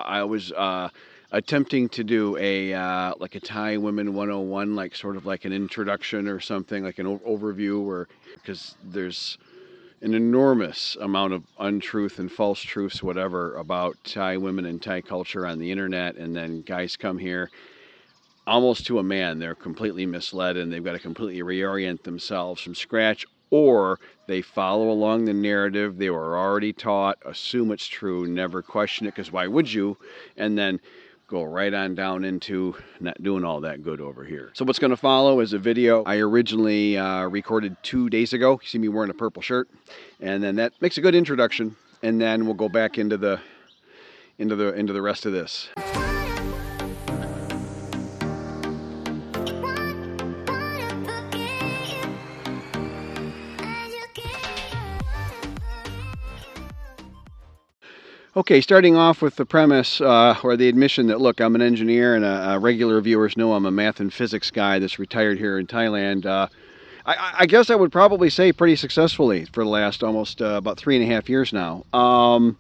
I was attempting to do a like a Thai Women 101, like sort of like an introduction or something, like an overview, or because there's an enormous amount of untruth and false truths, whatever, about Thai women and Thai culture on the internet, and then guys come here almost to a man. They're completely misled and they've got to completely reorient themselves from scratch, or they follow along the narrative they were already taught, assume it's true, never question it, because why would you? And then go right on down into not doing all that good over here. So what's going to follow is a video I originally recorded 2 days ago. You see me wearing a purple shirt, and then that makes a good introduction, and then we'll go back into the rest of this. Okay, starting off with the premise or the admission that, look, I'm an engineer, and regular viewers know I'm a math and physics guy that's retired here in Thailand. I guess I would probably say pretty successfully for the last almost about 3.5 years now. But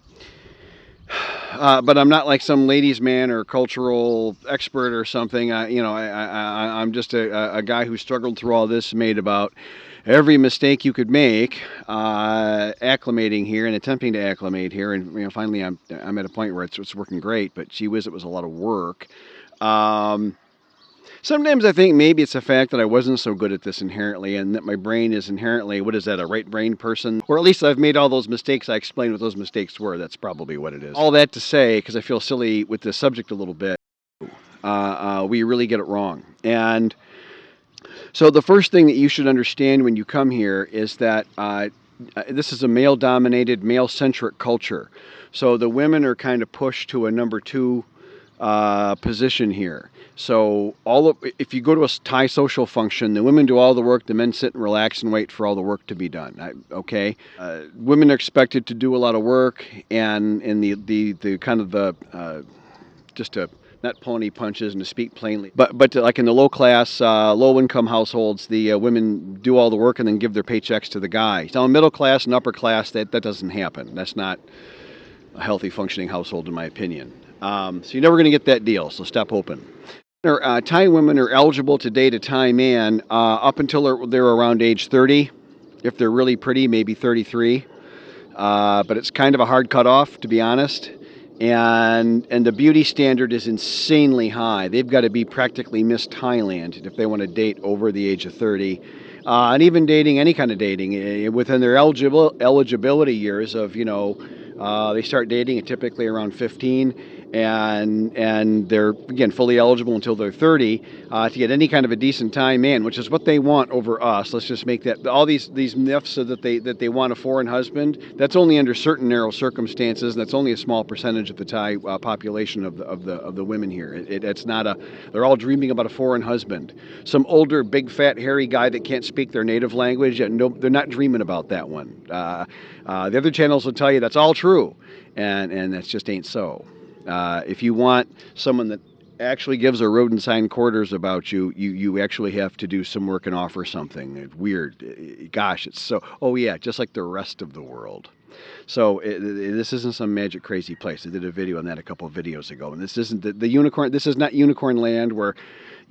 I'm not like some ladies' man or cultural expert or something. I'm just a guy who struggled through all this, made about every mistake you could make, acclimating here and attempting to acclimate here, and finally I'm at a point where it's working great. But gee whiz, it was a lot of work. Sometimes I think maybe it's the fact that I wasn't so good at this inherently, and that my brain is inherently, what is that, a right brain person? Or at least I've made all those mistakes. I explained what those mistakes were. That's probably what it is. All that to say, because I feel silly with this subject a little bit, we really get it wrong. And so the first thing that you should understand when you come here is that this is a male-dominated, male-centric culture. So the women are kind of pushed to a number two position here. So if you go to a Thai social function, the women do all the work, the men sit and relax and wait for all the work to be done. Women are expected to do a lot of work, and in the kind of the just to not pull any punches and to speak plainly, but like in the low class, low income households, the women do all the work and then give their paychecks to the guys. Now in middle class and upper class, that doesn't happen. That's not a healthy functioning household, in my opinion. So you're never going to get that deal, so stop hoping. Thai women are eligible to date a Thai man up until they're around age 30. If they're really pretty, maybe 33. But it's kind of a hard cutoff, to be honest. And the beauty standard is insanely high. They've got to be practically Miss Thailand if they want to date over the age of 30. And even dating, any kind of dating, within their eligibility years of, they start dating at typically around 15, and they're, again, fully eligible until they're 30 to get any kind of a decent Thai man, which is what they want over us. Let's just make that, all these myths so that they want a foreign husband, that's only under certain narrow circumstances, and that's only a small percentage of the Thai population of the women here. It's not they're all dreaming about a foreign husband. Some older, big, fat, hairy guy that can't speak their native language, no, they're not dreaming about that one. The other channels will tell you that's all true, and that just ain't so. If you want someone that actually gives a road and sign quarters about you, you actually have to do some work and offer something. It's weird. Gosh, it's so, oh yeah, just like the rest of the world. So this isn't some magic crazy place. I did a video on that a couple of videos ago, and this isn't the unicorn. This is not unicorn land where,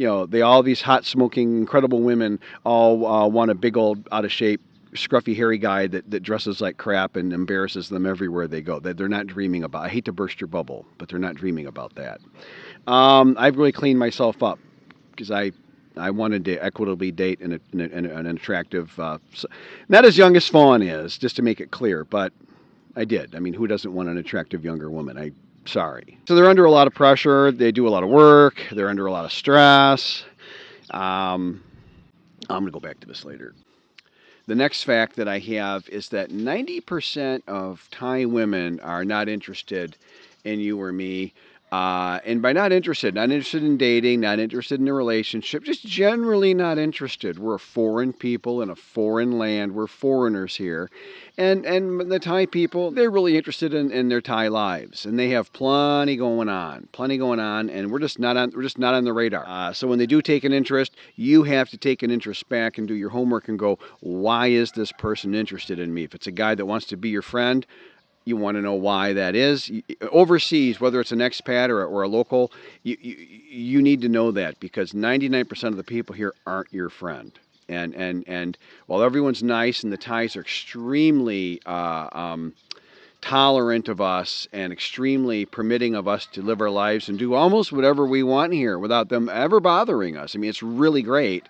all these hot smoking incredible women all want a big old out of shape, scruffy, hairy guy that dresses like crap and embarrasses them everywhere they go. That they're not dreaming about. I hate to burst your bubble, but they're not dreaming about that. I've really cleaned myself up because I wanted to equitably date an attractive, not as young as Fawn is, just to make it clear, but I did. I mean, who doesn't want an attractive younger woman? Sorry. So they're under a lot of pressure. They do a lot of work. They're under a lot of stress. I'm going to go back to this later. The next fact that I have is that 90% of Thai women are not interested in you or me. And by not interested in dating, not interested in a relationship, just generally not interested. We're a foreign people in a foreign land. We're foreigners here. And the Thai people, they're really interested in their Thai lives. And they have plenty going on, and we're just not on the radar. So when they do take an interest, you have to take an interest back and do your homework and go, why is this person interested in me? If it's a guy that wants to be your friend, You want to know why that is. Overseas, whether it's an expat or a local, you need to know that, because 99% of the people here aren't your friend. And while everyone's nice and the Thais are extremely tolerant of us and extremely permitting of us to live our lives and do almost whatever we want here without them ever bothering us. I mean, it's really great.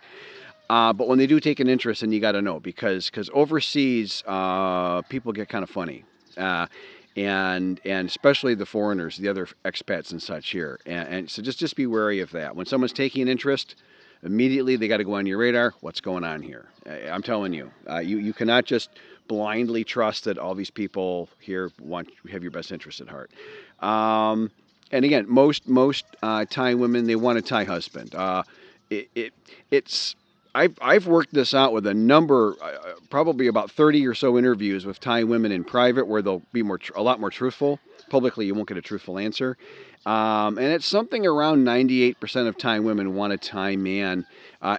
But when they do take an interest, then you got to know, because overseas people get kind of funny, and especially the foreigners, the other expats and such here, and so just be wary of that. When someone's taking an interest, immediately they got to go on your radar. What's going on here? I'm telling you, you cannot just blindly trust that all these people here have your best interest at heart. And again, most Thai women, they want a Thai husband. It's I've worked this out with a number, probably about 30 or so interviews with Thai women in private, where they'll be a lot more truthful. Publicly, you won't get a truthful answer. And it's something around 98% of Thai women want a Thai man.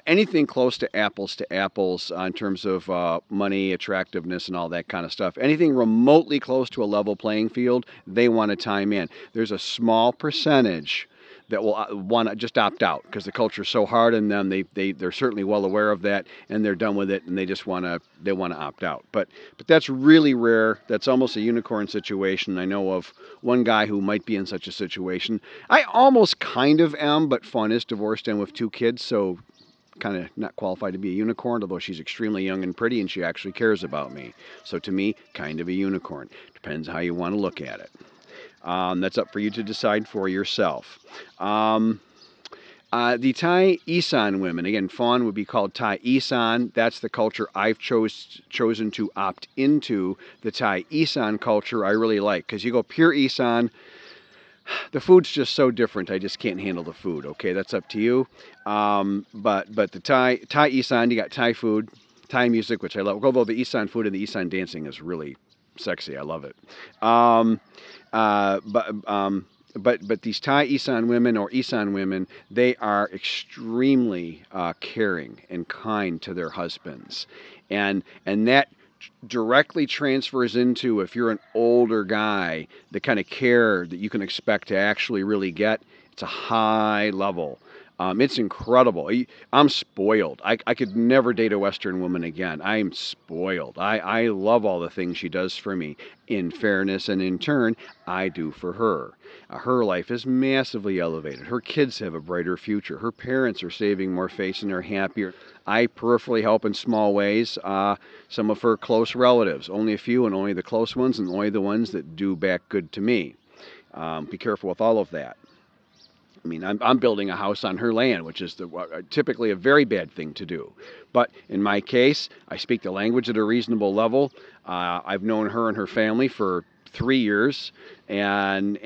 Anything close to apples in terms of money, attractiveness, and all that kind of stuff. Anything remotely close to a level playing field, they want a Thai man. There's a small percentage that will want to just opt out because the culture is so hard on them. They're certainly well aware of that, and they're done with it, and they just want to opt out. But that's really rare. That's almost a unicorn situation. I know of one guy who might be in such a situation. I almost kind of am, but Fawn is divorced and with 2 kids, so kind of not qualified to be a unicorn, although she's extremely young and pretty, and she actually cares about me. So to me, kind of a unicorn. Depends how you want to look at it. That's up for you to decide for yourself. The Thai Isan women, again, Fawn would be called Thai Isan. That's the culture I've chosen to opt into. The Thai Isan culture I really like, because you go pure Isan, the food's just so different. I just can't handle the food. Okay, that's up to you. But the Thai Isan, you got Thai food, Thai music, which I love. Although the Isan food and the Isan dancing is really sexy. I love it. But these Thai Isan women or Isan women, they are extremely caring and kind to their husbands, and that directly transfers into, if you're an older guy, the kind of care that you can expect to actually really get. It's a high level. It's incredible. I'm spoiled. I could never date a Western woman again. I'm spoiled. I love all the things she does for me. In fairness, and in turn, I do for her. Her life is massively elevated. Her kids have a brighter future. Her parents are saving more face and are happier. I peripherally help in small ways. Some of her close relatives, only a few, and only the close ones, and only the ones that do back good to me. Be careful with all of that. I mean, I'm building a house on her land, which is typically a very bad thing to do. But in my case, I speak the language at a reasonable level. I've known her and her family for 3 years, and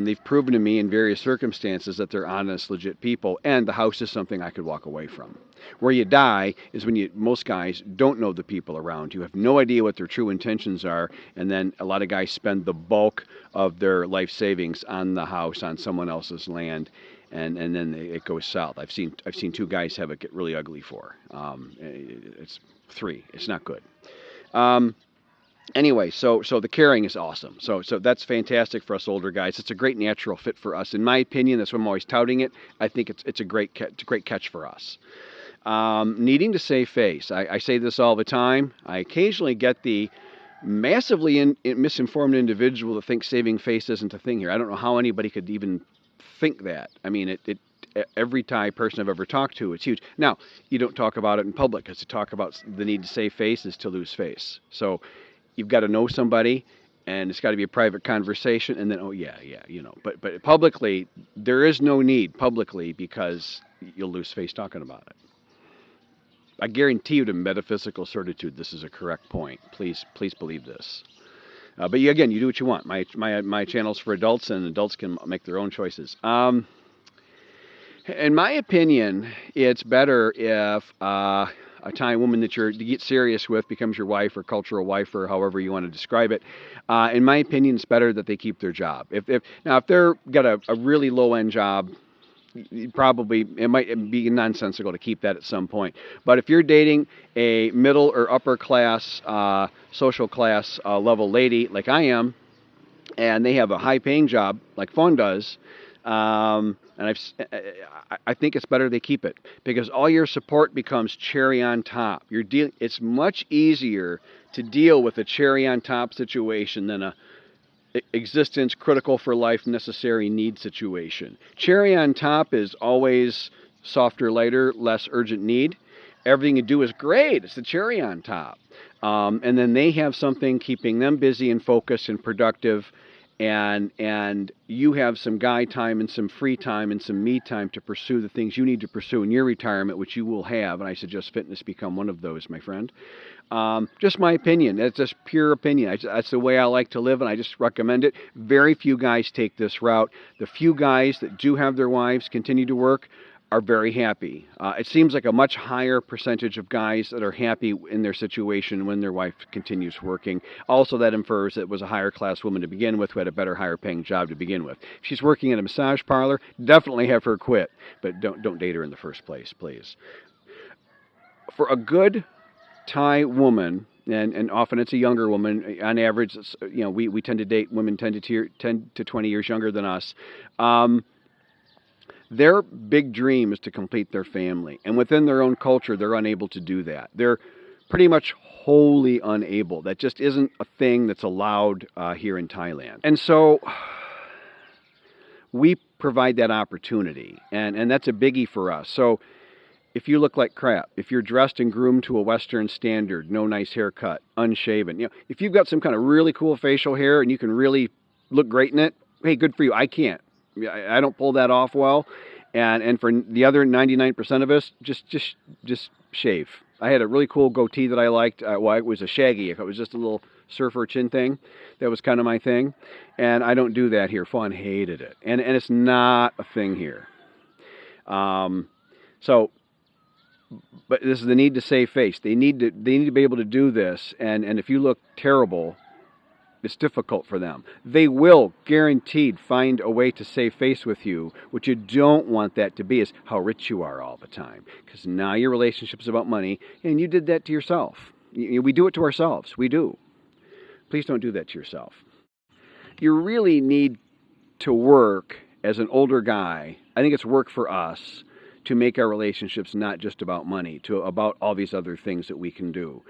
they've proven to me in various circumstances that they're honest, legit people, and the house is something I could walk away from. Where you die is when most guys don't know the people around you, have no idea what their true intentions are, and then a lot of guys spend the bulk of their life savings on the house, on someone else's land, and then it goes south. I've seen 2 guys have it get really ugly for. It's 3. It's not good. Anyway, so the caring is awesome. So that's fantastic for us older guys. It's a great natural fit for us, in my opinion. That's why I'm always touting it. I think it's a great catch for us. Needing to save face. I say this all the time. I occasionally get the massively misinformed individual that thinks saving face isn't a thing here. I don't know how anybody could even think that. I mean, every Thai person I've ever talked to, it's huge. Now, you don't talk about it in public, because to talk about the need to save face is to lose face. So you've got to know somebody, and it's got to be a private conversation, and then, oh, yeah, you know. But publicly, there is no need publicly, because you'll lose face talking about it. I guarantee you to metaphysical certitude this is a correct point. Please believe this. But you do what you want. My channel's for adults, and adults can make their own choices. In my opinion, it's better if a Thai woman that you get serious with becomes your wife or cultural wife or however you want to describe it. In my opinion, it's better that they keep their job. If they're got a really low-end job, probably it might be nonsensical to keep that at some point. But if you're dating a middle or upper class, social class level lady like I am, and they have a high-paying job like Fawn does, and I think it's better they keep it because all your support becomes cherry on top. It's much easier to deal with a cherry on top situation than a existence critical for life necessary need situation. Cherry on top is always softer, lighter, less urgent need. Everything you do is great. It's the cherry on top. And then they have something keeping them busy and focused and productive, and you have some guy time and some free time and some me time to pursue the things you need to pursue in your retirement, which you will have. And I suggest fitness become one of those, my friend. Just my opinion. That's just pure opinion. That's the way I like to live, and I just recommend it. Very few guys take this route. The few guys that do have their wives continue to work are very happy. It seems like a much higher percentage of guys that are happy in their situation when their wife continues working. Also, that infers it was a higher class woman to begin with who had a better, higher paying job to begin with. If she's working in a massage parlor, definitely have her quit, but don't date her in the first place, please. For a good Thai woman, and often it's a younger woman. On average, we tend to date women 10 to 20 years younger than us. Their big dream is to complete their family, and within their own culture, they're unable to do that. They're pretty much wholly unable. That just isn't a thing that's allowed here in Thailand. And so we provide that opportunity, and that's a biggie for us. So if you look like crap, if you're dressed and groomed to a Western standard, no nice haircut, unshaven, if you've got some kind of really cool facial hair and you can really look great in it, hey, good for you. I can't. I don't pull that off well. And for the other 99% of us, just shave. I had a really cool goatee that I liked. Well, it was a shaggy. If it was just a little surfer chin thing, that was kind of my thing. And I don't do that here. Fawn hated it. And it's not a thing here. But this is the need to save face. They need to be able to do this. And if you look terrible, it's difficult for them. They will guaranteed find a way to save face with you. What you don't want that to be is how rich you are all the time. Because now your relationship is about money, and you did that to yourself. We do it to ourselves. We do. Please don't do that to yourself. You really need to work as an older guy. I think it's work for us to make our relationships not just about money, to about all these other things that we can do.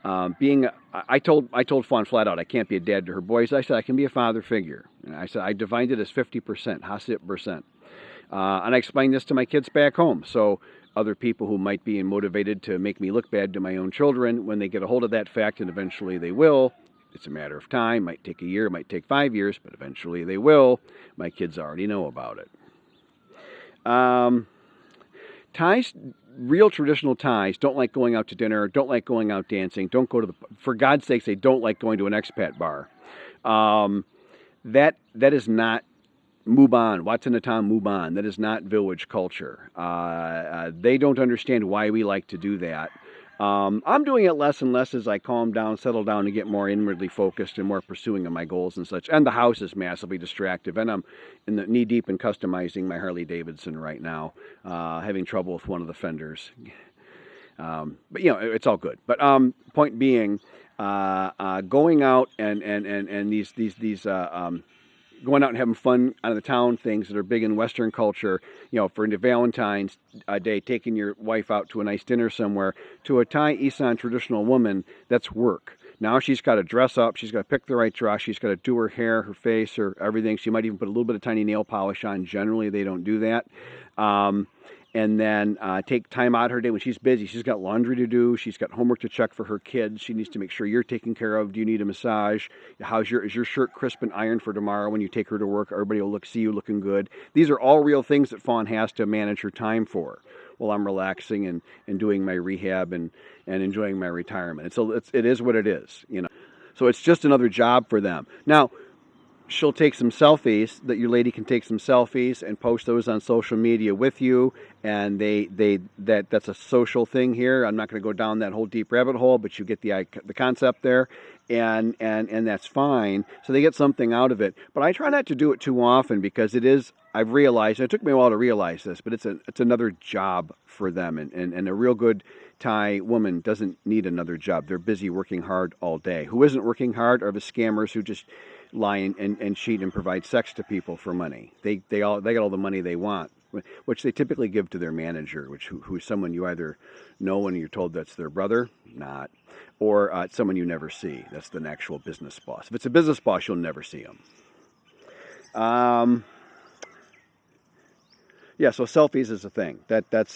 I told Fawn flat out, I can't be a dad to her boys. I said I can be a father figure. And I said I defined it as 50%, 50%. And I explained this to my kids back home. So other people who might be motivated to make me look bad to my own children, when they get a hold of that fact, and eventually they will, it's a matter of time. Might take a year, might take 5 years, but eventually they will. My kids already know about it. Thais, real traditional Thais, don't like going out to dinner, don't like going out dancing, don't go to for God's sakes, they don't like going to an expat bar. That is not Muban, Watanatam Muban. That is not village culture. They don't understand why we like to do that. I'm doing it less and less as I calm down, settle down, and get more inwardly focused and more pursuing of my goals and such. And the house is massively distractive, and I'm knee deep in customizing my Harley Davidson right now, having trouble with one of the fenders. But it's all good. But point being, going out and these going out and having fun out of the town things that are big in Western culture, for Valentine's Day, taking your wife out to a nice dinner somewhere, to a Thai Isan traditional woman, that's work. Now she's got to dress up, she's got to pick the right dress, she's got to do her hair, her face, her everything. She might even put a little bit of tiny nail polish on. Generally, they don't do that. And then take time out of her day when she's busy. She's got laundry to do. She's got homework to check for her kids. She needs to make sure you're taken care of. Do you need a massage? Is your shirt crisp and ironed for tomorrow when you take her to work? Everybody will see you looking good. These are all real things that Fawn has to manage her time for while I'm relaxing and doing my rehab and enjoying my retirement. And so it is what it is, So it's just another job for them. Now, she'll take some selfies, that your lady can take some selfies and post those on social media with you, and that's a social thing here. I'm not going to go down that whole deep rabbit hole, but you get the concept there, and that's fine. So they get something out of it. But I try not to do it too often because I've realized, and it took me a while to realize this, but it's another job for them, and a real good Thai woman doesn't need another job. They're busy working hard all day. Who isn't working hard are the scammers who just lie and cheat and provide sex to people for money. They get all the money they want, which they typically give to their manager, who's someone you either know and you're told that's their brother, not, or it's someone you never see. That's the actual business boss. If it's a business boss, you'll never see him. Yeah, so selfies is a thing. That's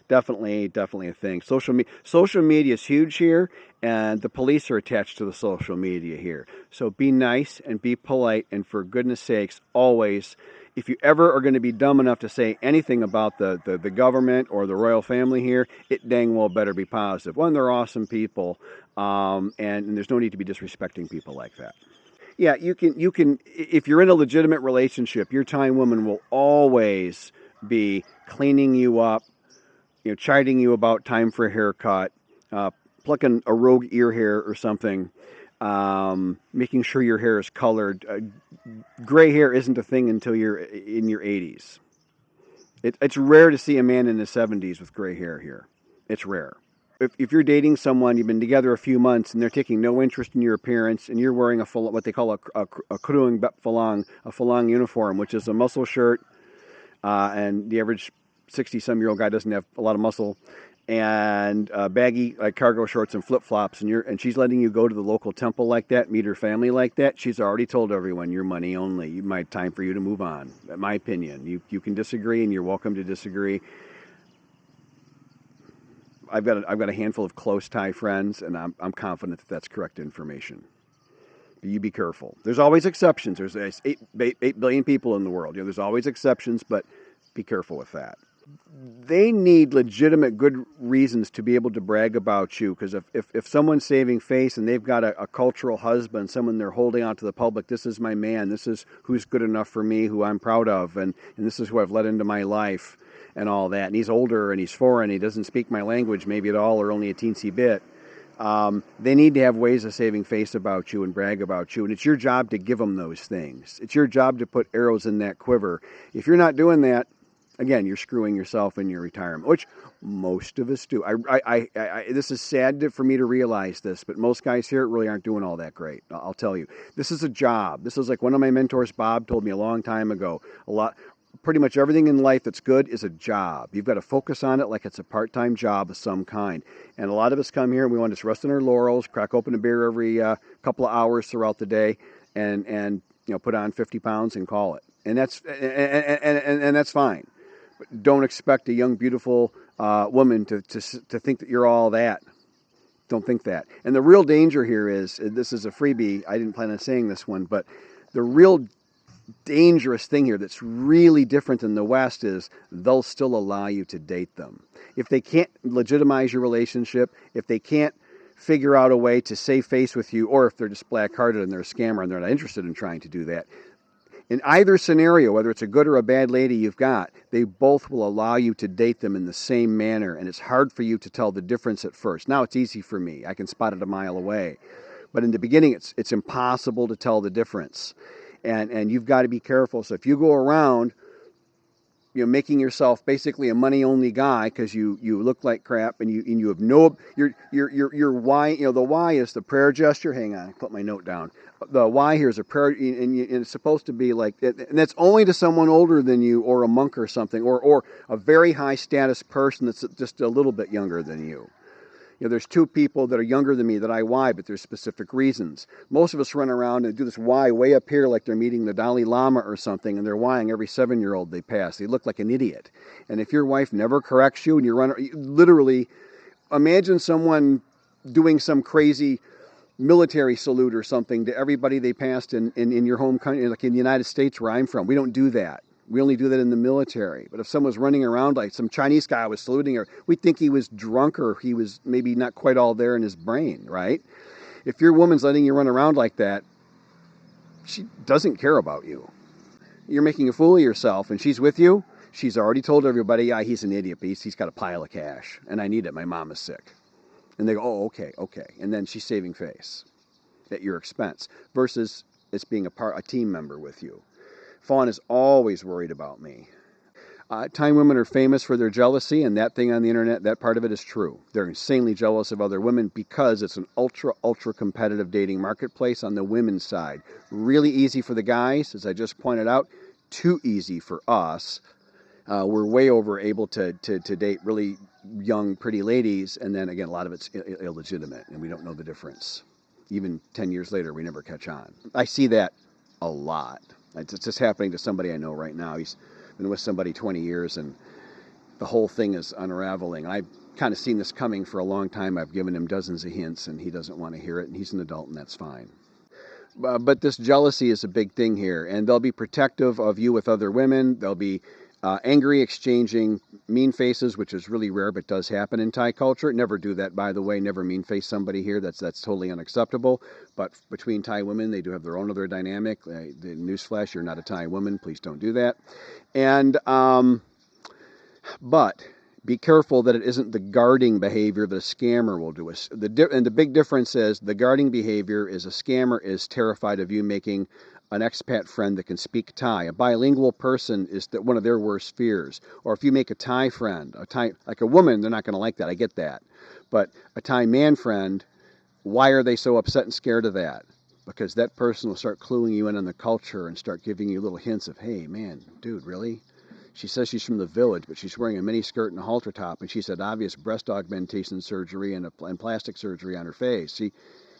definitely a thing. Social media is huge here, and the police are attached to the social media here. So be nice and be polite, and for goodness sakes, always, if you ever are going to be dumb enough to say anything about the government or the royal family here, it dang well better be positive. One, they're awesome people, and there's no need to be disrespecting people like that. Yeah, you can if you're in a legitimate relationship, your Thai woman will always be cleaning you up, chiding you about time for a haircut, plucking a rogue ear hair or something, making sure your hair is colored. Gray hair isn't a thing until you're in your 80s. It's rare to see a man in his 70s with gray hair here. It's rare. If you're dating someone, you've been together a few months, and they're taking no interest in your appearance, and you're wearing what they call a kruing bet falang, a falang uniform, which is a muscle shirt, and the average 60-some-year-old guy doesn't have a lot of muscle, and baggy like cargo shorts and flip-flops, and she's letting you go to the local temple like that, meet her family like that. She's already told everyone you're money only. Time for you to move on. In my opinion, you can disagree, and you're welcome to disagree. I've got a handful of close Thai friends, and I'm confident that that's correct information. You be careful. There's always exceptions. There's 8 billion people in the world. There's always exceptions, but be careful with that. They need legitimate good reasons to be able to brag about you, because if someone's saving face and they've got a cultural husband, someone they're holding out to the public, this is my man, this is who's good enough for me, who I'm proud of, and this is who I've let into my life and all that, and he's older and he's foreign, he doesn't speak my language maybe at all or only a teensy bit. They need to have ways of saving face about you and brag about you, and it's your job to give them those things. It's your job to put arrows in that quiver. If you're not doing that, again, you're screwing yourself in your retirement, which most of us do. This is sad for me to realize this, but most guys here really aren't doing all that great. I'll tell you. This is a job. This is like one of my mentors, Bob, told me a long time ago. Pretty much everything in life that's good is a job. You've got to focus on it like it's a part-time job of some kind. And a lot of us come here and we want to just rest on our laurels, crack open a beer every couple of hours throughout the day, and put on 50 pounds and call it. And that's fine. But don't expect a young, beautiful woman to think that you're all that. Don't think that. And the real danger here is, this is a freebie, I didn't plan on saying this one, but the real dangerous thing here that's really different than the West is they'll still allow you to date them. If they can't legitimize your relationship, if they can't figure out a way to save face with you, or if they're just black-hearted and they're a scammer and they're not interested in trying to do that, in either scenario, whether it's a good or a bad lady you've got, they both will allow you to date them in the same manner, and it's hard for you to tell the difference at first. Now it's easy for me. I can spot it a mile away. But in the beginning, it's impossible to tell the difference. And you've got to be careful. So if you go around, making yourself basically a money-only guy because you look like crap and you have no your why. The why is the prayer gesture. Hang on, I put my note down. The why here is a prayer, and it's supposed to be like, and that's only to someone older than you, or a monk or something, or a very high status person that's just a little bit younger than you. There's two people that are younger than me that I why, but there's specific reasons. Most of us run around and do this why way up here like they're meeting the Dalai Lama or something, and they're whying every 7-year-old they pass. They look like an idiot. And if your wife never corrects you and literally, imagine someone doing some crazy military salute or something to everybody they passed in your home country, like in the United States where I'm from. We don't do that. We only do that in the military. But if someone's running around like some Chinese guy was saluting her, we'd think he was drunk or he was maybe not quite all there in his brain, right? If your woman's letting you run around like that, she doesn't care about you. You're making a fool of yourself, and she's with you. She's already told everybody, yeah, he's an idiot, but he's got a pile of cash, and I need it. My mom is sick. And they go, oh, okay. And then she's saving face at your expense versus it's being a team member with you. Fawn is always worried about me. Thai women are famous for their jealousy, and that thing on the internet, that part of it is true. They're insanely jealous of other women because it's an ultra competitive dating marketplace on the women's side. Really easy for the guys, as I just pointed out, too easy for us. We're way over able to date really young, pretty ladies, and then again, a lot of it's illegitimate, and we don't know the difference. Even 10 years later, we never catch on. I see that a lot. It's just happening to somebody I know right now. He's been with somebody 20 years, and the whole thing is unraveling. I've kind of seen this coming for a long time. I've given him dozens of hints, and he doesn't want to hear it, and he's an adult, and that's fine. But this jealousy is a big thing here, and they'll be protective of you with other women. They'll be angry, exchanging mean faces, which is really rare, but does happen in Thai culture. Never do that, by the way. Never mean face somebody here. That's totally unacceptable. But between Thai women, they do have their own other dynamic. The newsflash: you're not a Thai woman. Please don't do that. And but be careful that it isn't the guarding behavior that a scammer will do. And the big difference is the guarding behavior is a scammer is terrified of you making an expat friend that can speak Thai. A bilingual person is one of their worst fears. Or if you make a Thai friend, like a woman, they're not going to like that. I get that. But a Thai man friend, why are they so upset and scared of that? Because that person will start cluing you in on the culture and start giving you little hints of, hey, man, dude, really? She says she's from the village, but she's wearing a mini skirt and a halter top, and she's had obvious breast augmentation surgery and plastic surgery on her face. See,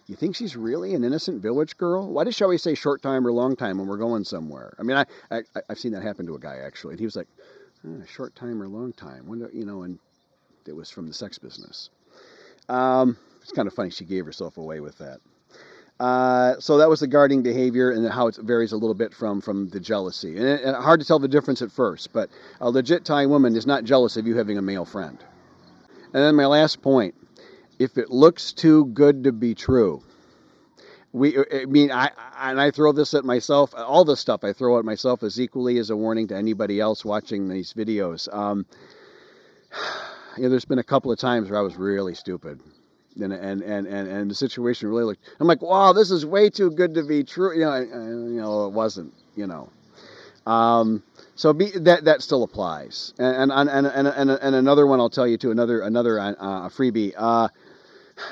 you think she's really an innocent village girl? Why does she always say short time or long time when we're going somewhere? I mean, I've seen that happen to a guy, actually. And he was like, short time or long time? And it was from the sex business. It's kind of funny she gave herself away with that. So that was the guarding behavior and how it varies a little bit from the jealousy. And hard to tell the difference at first, but a legit Thai woman is not jealous of you having a male friend. And then my last point. If it looks too good to be true, I throw this at myself. All this stuff I throw at myself is equally as a warning to anybody else watching these videos. There's been a couple of times where I was really stupid, and the situation really looked. I'm like, wow, this is way too good to be true. It wasn't. So that still applies. And another one I'll tell you too. Another freebie.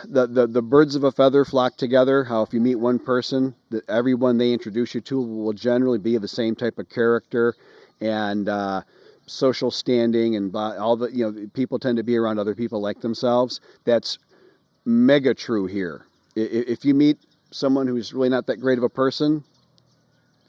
The birds of a feather flock together. How if you meet one person, that everyone they introduce you to will generally be of the same type of character and social standing, and all the people tend to be around other people like themselves. That's mega true here. If you meet someone who's really not that great of a person,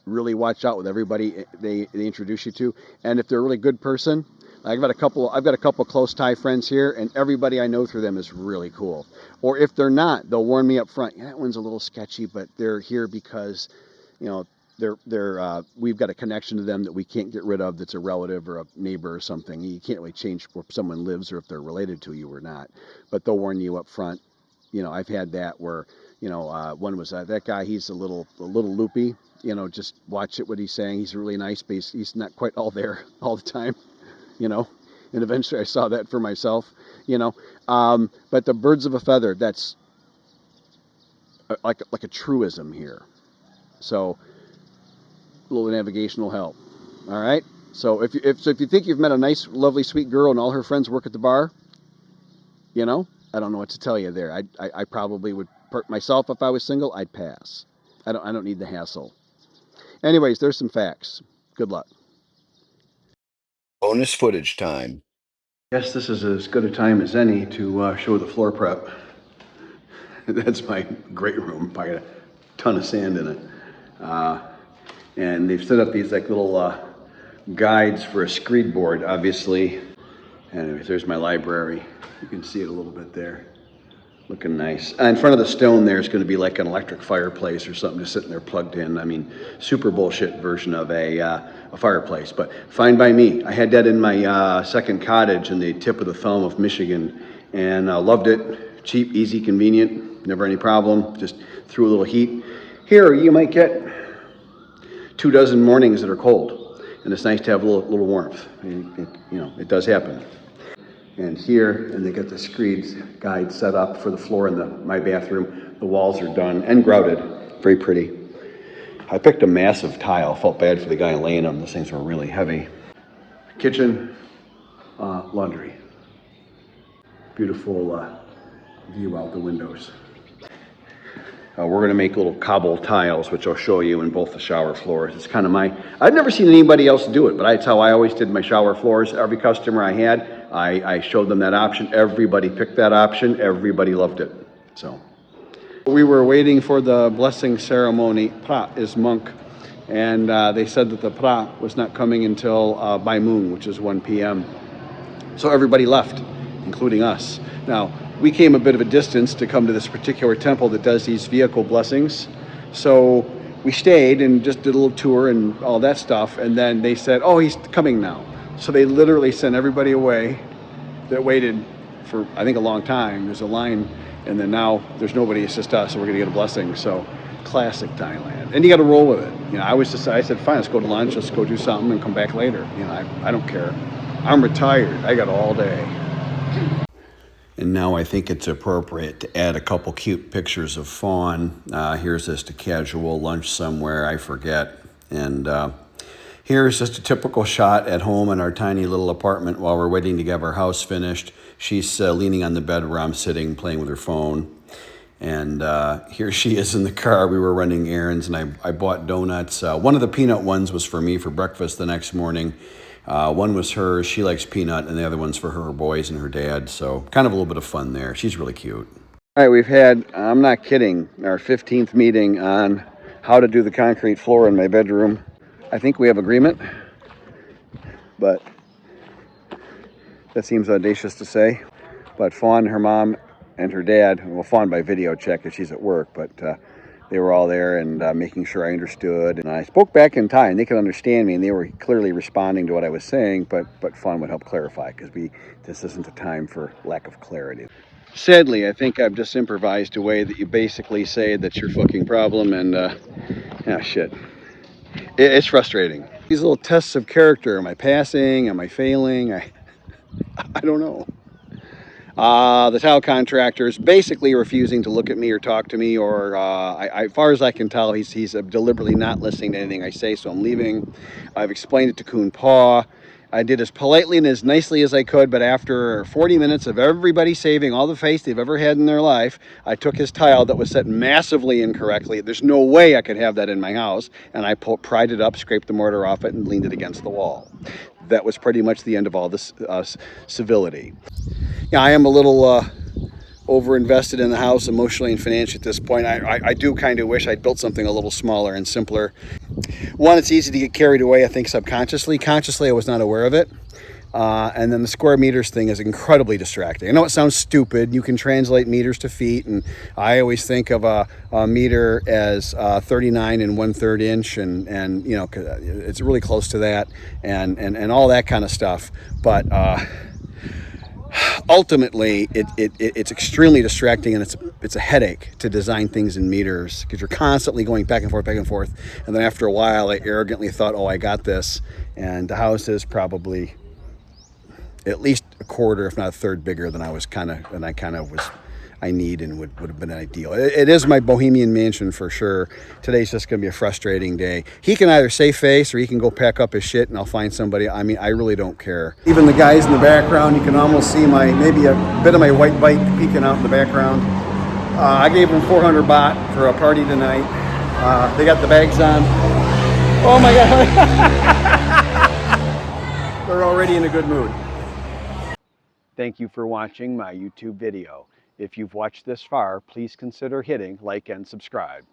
really watch out with everybody they introduce you to. And if they're a really good person, I've got a couple close Thai friends here, and everybody I know through them is really cool. Or if they're not, they'll warn me up front. That one's a little sketchy, but they're here because, we've got a connection to them that we can't get rid of. That's a relative or a neighbor or something. You can't really change where someone lives or if they're related to you or not. But they'll warn you up front. I've had that where, one was that guy. He's a little loopy. Just watch it what he's saying. He's really nice, but he's not quite all there all the time. And eventually I saw that for myself, but the birds of a feather, that's like a truism here. So a little navigational help. All right. So if you think you've met a nice, lovely, sweet girl and all her friends work at the bar, I don't know what to tell you there. I probably would myself if I was single, I'd pass. I don't need the hassle. Anyways, there's some facts. Good luck. Bonus footage time. Yes, this is as good a time as any to show the floor prep. That's my great room. I got a ton of sand in it. And they've set up these little guides for a screed board, obviously. Anyways, there's my library. You can see it a little bit there. Looking nice. In front of the stone there is going to be like an electric fireplace or something just sitting there plugged in. I mean, super bullshit version of a fireplace, but fine by me. I had that in my second cottage in the tip of the thumb of Michigan, and loved it. Cheap, easy, convenient, never any problem. Just threw a little heat. Here, you might get 24 mornings that are cold, and it's nice to have a little warmth. It does happen. And here, and they got the screed guide set up for the floor in my bathroom. The walls are done and grouted. Very pretty. I picked a massive tile. Felt bad for the guy laying them. Those things were really heavy. kitchen, laundry. Beautiful view out the windows. We're gonna make little cobble tiles, which I'll show you in both the shower floors. It's kind of I've never seen anybody else do it, but that's how I always did my shower floors. Every customer I had, I showed them that option. Everybody picked that option. Everybody loved it, so. We were waiting for the blessing ceremony. Pra is monk, and they said that the pra was not coming until by moon, which is 1 p.m. So everybody left, including us. Now, we came a bit of a distance to come to this particular temple that does these vehicle blessings. So we stayed and just did a little tour and all that stuff. And then they said, oh, he's coming now. So they literally sent everybody away that waited for, I think, a long time. There's a line, and then now there's nobody, it's just us, so we're gonna get a blessing. So classic Thailand. And you gotta roll with it. You know, I said, fine, let's go to lunch, let's go do something and come back later. You know, I don't care. I'm retired, I got all day. And now I think it's appropriate to add a couple cute pictures of Fawn. Here's just a casual lunch somewhere, I forget. And here's just a typical shot at home in our tiny little apartment while we're waiting to get our house finished. She's leaning on the bed where I'm sitting, playing with her phone. And here she is in the car. We were running errands, and I bought donuts. One of the peanut ones was for me for breakfast the next morning. One was hers, she likes peanut, and the other one's for her boys and her dad, so kind of a little bit of fun there. She's really cute. All right, we've had, I'm not kidding, our 15th meeting on how to do the concrete floor in my bedroom. I think we have agreement, but that seems audacious to say. But Fawn, her mom, and her dad, well, Fawn by video check if she's at work, but they were all there and making sure I understood. And I spoke back in Thai, and they could understand me, and they were clearly responding to what I was saying, but Fawn would help clarify, because this isn't a time for lack of clarity. Sadly, I think I've just improvised a way that you basically say that's your fucking problem, and yeah, shit. It's frustrating. These little tests of character, am I passing, am I failing? I don't know. The tile contractor's basically refusing to look at me or talk to me, or as far as I can tell, he's deliberately not listening to anything I say, so I'm leaving. I've explained it to Kun Pa. I did as politely and as nicely as I could, but after 40 minutes of everybody saving all the face they've ever had in their life, I took his tile that was set massively incorrectly. There's no way I could have that in my house, and I pried it up, scraped the mortar off it, and leaned it against the wall. That was pretty much the end of all this civility. Yeah, I am a little over-invested in the house emotionally and financially at this point. I do kind of wish I'd built something a little smaller and simpler. One, it's easy to get carried away, I think, subconsciously. Consciously, I was not aware of it. And then the square meters thing is incredibly distracting. I know it sounds stupid. You can translate meters to feet, and I always think of a meter as 39 and 1/3 inch, and you know, it's really close to that, and all that kind of stuff. But ultimately, it's extremely distracting, and it's a headache to design things in meters, because you're constantly going back and forth, and then after a while, I arrogantly thought, oh, I got this, and the house is probably at least a quarter, if not a third, bigger than I need and would have been ideal. It is my bohemian mansion for sure. Today's just gonna be a frustrating day. He can either save face or he can go pack up his shit, and I'll find somebody. I mean, I really don't care. Even the guys in the background, you can almost see maybe a bit of my white bike peeking out in the background. I gave them 400 baht for a party tonight. They got the bags on. Oh my God. They're already in a good mood. Thank you for watching my YouTube video. If you've watched this far, please consider hitting like and subscribe.